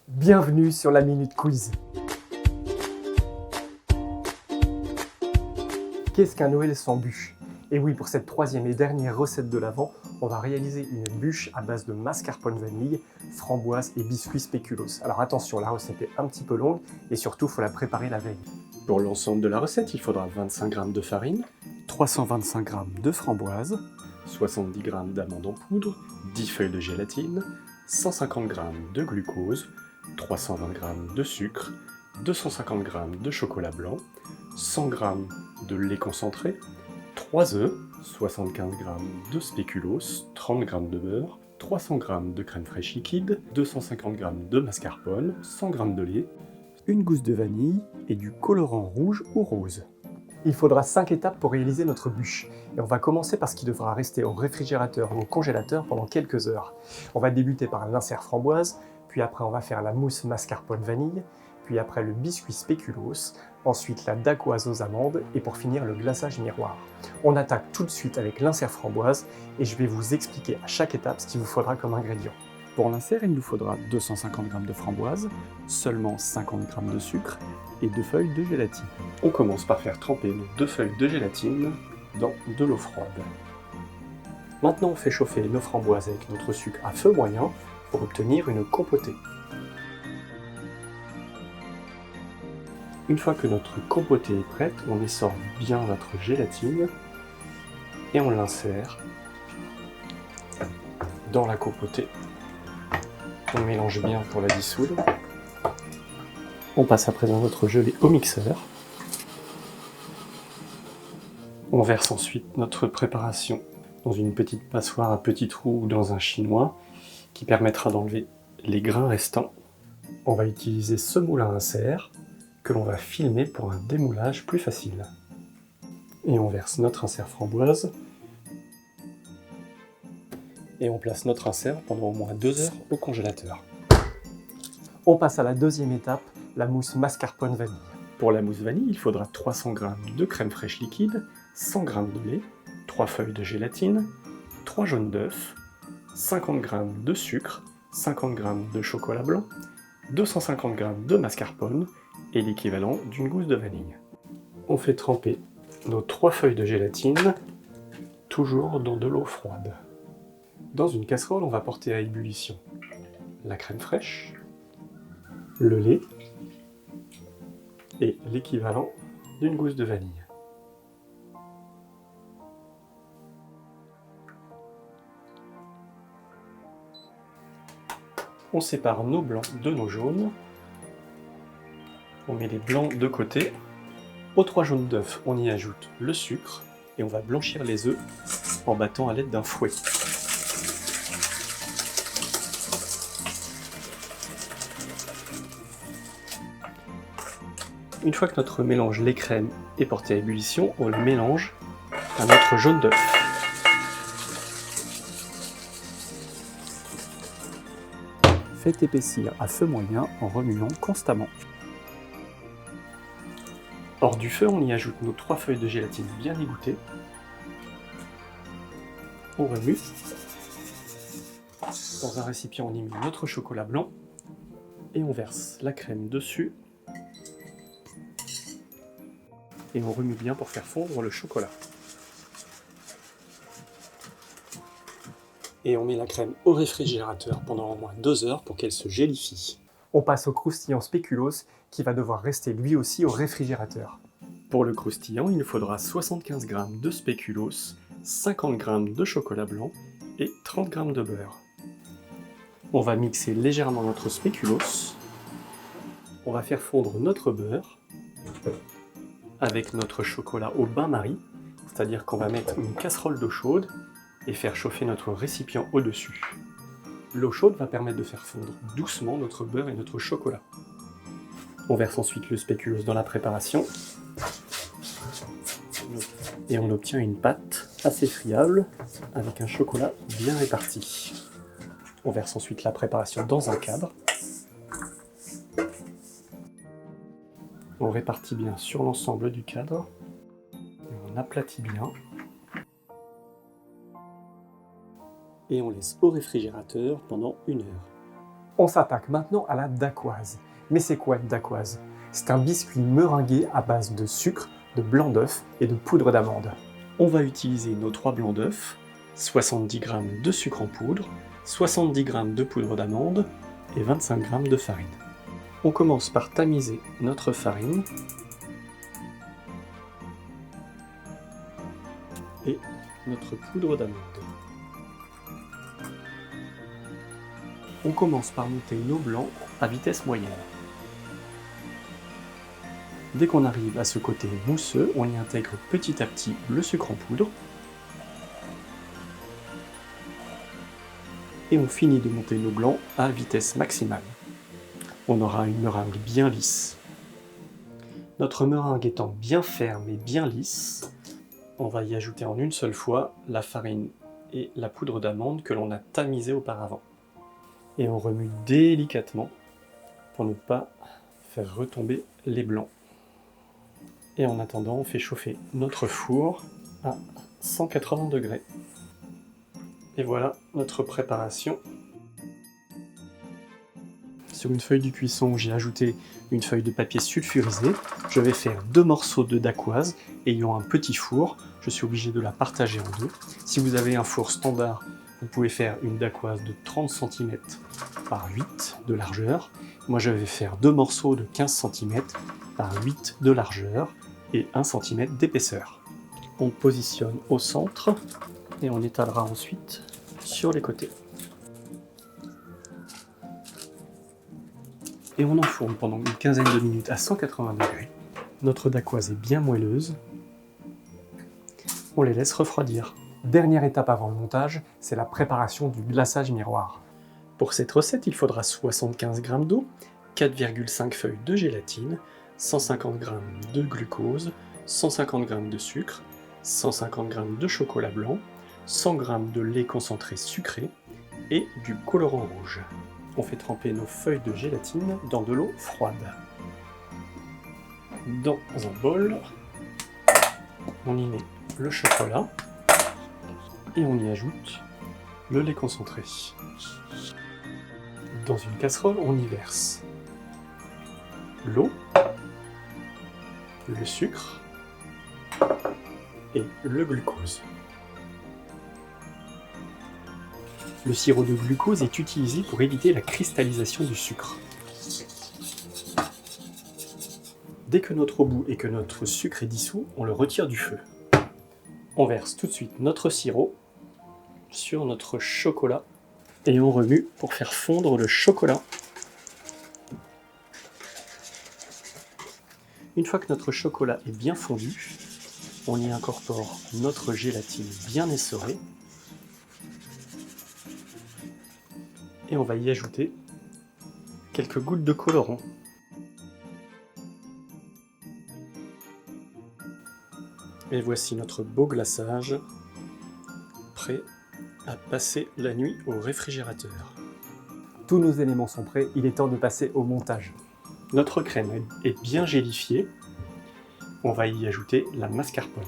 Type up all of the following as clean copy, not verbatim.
Bienvenue sur la Minute Quiz. Qu'est-ce qu'un Noël sans bûche? Et oui, pour cette troisième et dernière recette de l'Avent, on va réaliser une bûche à base de mascarpone vanille, framboise et biscuits spéculoos. Alors attention, la recette est un petit peu longue et surtout, il faut la préparer la veille. Pour l'ensemble de la recette, il faudra 25 g de farine, 325 g de framboise, 70 g d'amandes en poudre, 10 feuilles de gélatine, 150 g de glucose, 320 g de sucre, 250 g de chocolat blanc, 100 g de lait concentré, 3 œufs, 75 g de spéculoos, 30 g de beurre, 300 g de crème fraîche liquide, 250 g de mascarpone, 100 g de lait, une gousse de vanille et du colorant rouge ou rose. Il faudra 5 étapes pour réaliser notre bûche. Et on va commencer par ce qui devra rester au réfrigérateur ou au congélateur pendant quelques heures. On va débuter par l'insert framboise, puis après on va faire la mousse mascarpone vanille, puis après le biscuit spéculoos, ensuite la dacquoise aux amandes et pour finir le glaçage miroir. On attaque tout de suite avec l'insert framboise et je vais vous expliquer à chaque étape ce qu'il vous faudra comme ingrédient. Pour l'insert, il nous faudra 250 g de framboise, seulement 50 g de sucre et 2 feuilles de gélatine. On commence par faire tremper nos 2 feuilles de gélatine dans de l'eau froide. Maintenant, on fait chauffer nos framboises avec notre sucre à feu moyen pour obtenir une compotée. Une fois que notre compotée est prête, on essore bien notre gélatine et on l'insère dans la compotée. On mélange bien pour la dissoudre. On passe à présent notre gelée au mixeur. On verse ensuite notre préparation dans une petite passoire à petits trous ou dans un chinois qui permettra d'enlever les grains restants. On va utiliser ce moule à insert que l'on va filmer pour un démoulage plus facile. Et on verse notre insert framboise. Et on place notre insert pendant au moins 2 heures au congélateur. On passe à la deuxième étape, la mousse mascarpone vanille. Pour la mousse vanille, il faudra 300 g de crème fraîche liquide, 100 g de lait, 3 feuilles de gélatine, 3 jaunes d'œufs, 50 g de sucre, 50 g de chocolat blanc, 250 g de mascarpone et l'équivalent d'une gousse de vanille. On fait tremper nos 3 feuilles de gélatine, toujours dans de l'eau froide. Dans une casserole, on va porter à ébullition la crème fraîche, le lait et l'équivalent d'une gousse de vanille. On sépare nos blancs de nos jaunes. On met les blancs de côté. Aux 3 jaunes d'œufs, on y ajoute le sucre et on va blanchir les œufs en battant à l'aide d'un fouet. Une fois que notre mélange lait-crème est porté à ébullition, on le mélange à notre jaune d'œuf. Faites épaissir à feu moyen en remuant constamment. Hors du feu, on y ajoute nos 3 feuilles de gélatine bien égouttées. On remue. Dans un récipient, on y met notre chocolat blanc et on verse la crème dessus. Et on remue bien pour faire fondre le chocolat. Et on met la crème au réfrigérateur pendant au moins 2 heures pour qu'elle se gélifie. On passe au croustillant spéculoos qui va devoir rester lui aussi au réfrigérateur. Pour le croustillant, il nous faudra 75 g de spéculoos, 50 g de chocolat blanc et 30 g de beurre. On va mixer légèrement notre spéculoos. On va faire fondre notre beurre avec notre chocolat au bain-marie, c'est-à-dire qu'on va mettre une casserole d'eau chaude et faire chauffer notre récipient au-dessus. L'eau chaude va permettre de faire fondre doucement notre beurre et notre chocolat. On verse ensuite le spéculoos dans la préparation et on obtient une pâte assez friable avec un chocolat bien réparti. On verse ensuite la préparation dans un cadre. On répartit bien sur l'ensemble du cadre. Et on aplatit bien. Et on laisse au réfrigérateur pendant 1 heure. On s'attaque maintenant à la dacquoise. Mais c'est quoi une dacquoise? C'est un biscuit meringué à base de sucre, de blanc d'œuf et de poudre d'amande. On va utiliser nos 3 blancs d'œuf, 70 g de sucre en poudre, 70 g de poudre d'amande et 25 g de farine. On commence par tamiser notre farine et notre poudre d'amande. On commence par monter nos blancs à vitesse moyenne. Dès qu'on arrive à ce côté mousseux, on y intègre petit à petit le sucre en poudre. Et on finit de monter nos blancs à vitesse maximale. On aura une meringue bien lisse. Notre meringue étant bien ferme et bien lisse, on va y ajouter en une seule fois la farine et la poudre d'amande que l'on a tamisé auparavant. Et on remue délicatement pour ne pas faire retomber les blancs. Et en attendant, on fait chauffer notre four à 180 degrés. Et voilà notre préparation. Sur une feuille de cuisson, j'ai ajouté une feuille de papier sulfurisé. Je vais faire 2 morceaux de dacquoise ayant un petit four. Je suis obligé de la partager en 2. Si vous avez un four standard, vous pouvez faire une dacquoise de 30 cm par 8 de largeur. Moi, je vais faire 2 morceaux de 15 cm par 8 de largeur et 1 cm d'épaisseur. On positionne au centre et on étalera ensuite sur les côtés. Et on enfourne pendant une quinzaine de minutes à 180 degrés. Notre dacquoise est bien moelleuse. On les laisse refroidir. Dernière étape avant le montage, c'est la préparation du glaçage miroir. Pour cette recette, il faudra 75 g d'eau, 4,5 feuilles de gélatine, 150 g de glucose, 150 g de sucre, 150 g de chocolat blanc, 100 g de lait concentré sucré et du colorant rouge. On fait tremper nos feuilles de gélatine dans de l'eau froide. Dans un bol, on y met le chocolat et on y ajoute le lait concentré. Dans une casserole, on y verse l'eau, le sucre et le glucose. Le sirop de glucose est utilisé pour éviter la cristallisation du sucre. Dès que notre eau bout et que notre sucre est dissous, on le retire du feu. On verse tout de suite notre sirop sur notre chocolat et on remue pour faire fondre le chocolat. Une fois que notre chocolat est bien fondu, on y incorpore notre gélatine bien essorée et on va y ajouter quelques gouttes de colorant. Et voici notre beau glaçage, prêt à passer la nuit au réfrigérateur. Tous nos éléments sont prêts, il est temps de passer au montage. Notre crème est bien gélifiée, on va y ajouter la mascarpone.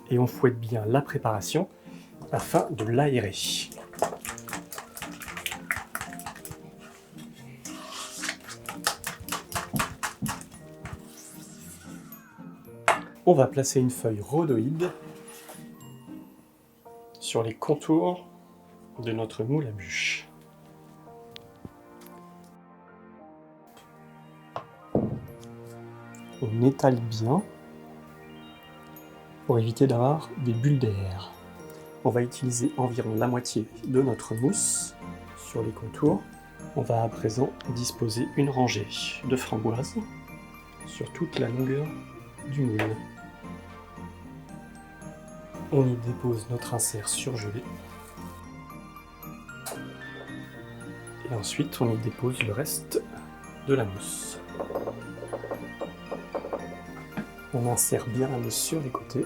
Et on fouette bien la préparation afin de l'aérer. On va placer une feuille rhodoïde sur les contours de notre moule à bûche. On étale bien pour éviter d'avoir des bulles d'air. On va utiliser environ la moitié de notre mousse sur les contours. On va à présent disposer une rangée de framboises sur toute la longueur du moule. On y dépose notre insert surgelé. Et ensuite, on y dépose le reste de la mousse. On insère bien la mousse sur les côtés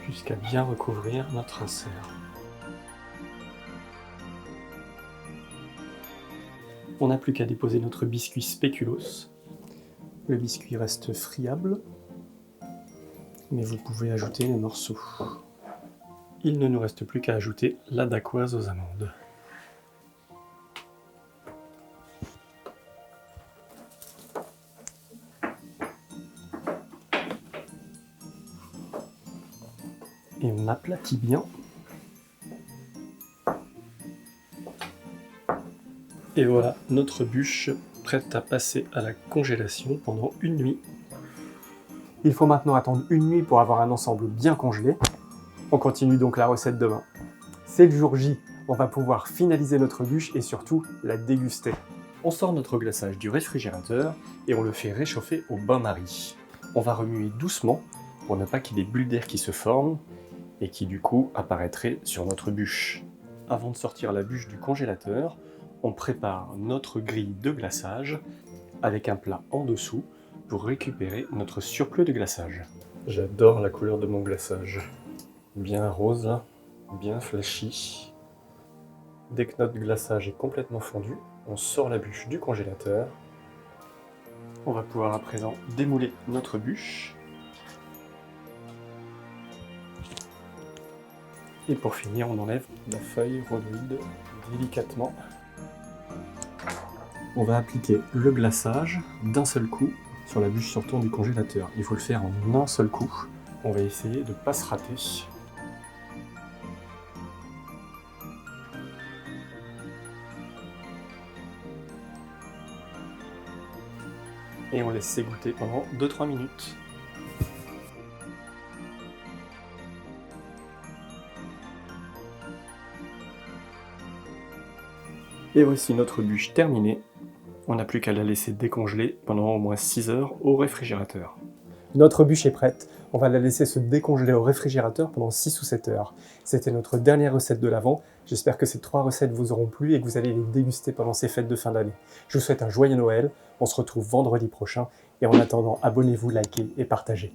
jusqu'à bien recouvrir notre insert. On n'a plus qu'à déposer notre biscuit spéculoos. Le biscuit reste friable, mais vous pouvez ajouter les morceaux. Il ne nous reste plus qu'à ajouter la dacquoise aux amandes. Et on aplatit bien. Et voilà notre bûche prête à passer à la congélation pendant une nuit. Il faut maintenant attendre une nuit pour avoir un ensemble bien congelé. On continue donc la recette demain. C'est le jour J, on va pouvoir finaliser notre bûche et surtout la déguster. On sort notre glaçage du réfrigérateur et on le fait réchauffer au bain-marie. On va remuer doucement pour ne pas qu'il y ait des bulles d'air qui se forment et qui du coup apparaîtraient sur notre bûche. Avant de sortir la bûche du congélateur, on prépare notre grille de glaçage avec un plat en dessous pour récupérer notre surplus de glaçage. J'adore la couleur de mon glaçage. Bien rose, bien flashy. Dès que notre glaçage est complètement fondu, on sort la bûche du congélateur. On va pouvoir à présent démouler notre bûche. Et pour finir, on enlève la feuille rhodoïde délicatement. On va appliquer le glaçage d'un seul coup sur la bûche sortant du congélateur. Il faut le faire en un seul coup. On va essayer de ne pas se rater. Et on laisse s'égoutter pendant 2-3 minutes. Et voici notre bûche terminée. On n'a plus qu'à la laisser décongeler pendant au moins 6 heures au réfrigérateur. Notre bûche est prête. On va la laisser se décongeler au réfrigérateur pendant 6 ou 7 heures. C'était notre dernière recette de l'Avent. J'espère que ces 3 recettes vous auront plu et que vous allez les déguster pendant ces fêtes de fin d'année. Je vous souhaite un joyeux Noël. On se retrouve vendredi prochain. Et en attendant, abonnez-vous, likez et partagez.